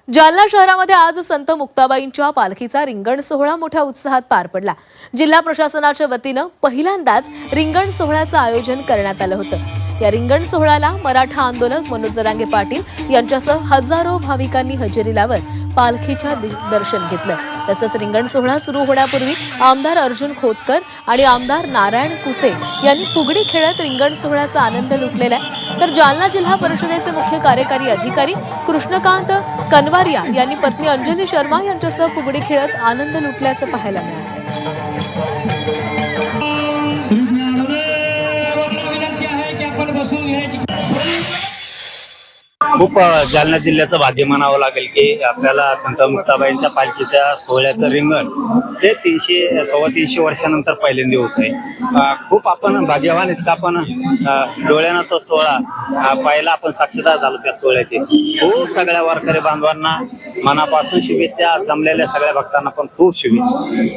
जालना शहरामध्ये आज संत मुक्ताबाईंच्या पालखीचा रिंगण सोहळा मोठ्या उत्साहात पार पडला। जिल्हा प्रशासनाच्या वतीनं पहिल्यांदाच रिंगण सोहळ्याचं आयोजन करण्यात आलं होतं। या रिंगण सोहळ्याला मराठा आंदोलक मनोज जरांगे पाटील यांच्यासह हजारो भाविकांनी हजेरी लावत पालखीच्या दर्शन घेतलं। तसंच रिंगण सोहळा सुरू होण्यापूर्वी आमदार अर्जुन खोतकर आणि आमदार नारायण कुचे यांनी फुगडी खेळत रिंगण सोहळ्याचा आनंद लुटलेला आहे। तर जालना जिल्हा परिषदेचे मुख्य कार्यकारी अधिकारी कृष्णकांत कनवारिया यांनी पत्नी अंजली शर्मा यांच्यासह फुगडी खेळत आनंद लुटल्याचं पाहायला मिळालं। खूप जालना जिल्ह्याचं भाग्य म्हणावं लागेल की आपल्याला संत मुक्ताबाईंच्या पालखीच्या सोहळ्याचं रिंगण ते 300-325 वर्षानंतर पहिल्यांदा होत आहे। खूप आपण भाग्यवान आहेत, आपण डोळ्यानं तो सोहळा पाहिला, आपण साक्षीदार झालो त्या सोहळ्याचे। खूप सगळ्या वारकरी बांधवांना मनापासून शुभेच्छा, जमलेल्या सगळ्या भक्तांना पण खूप शुभेच्छा।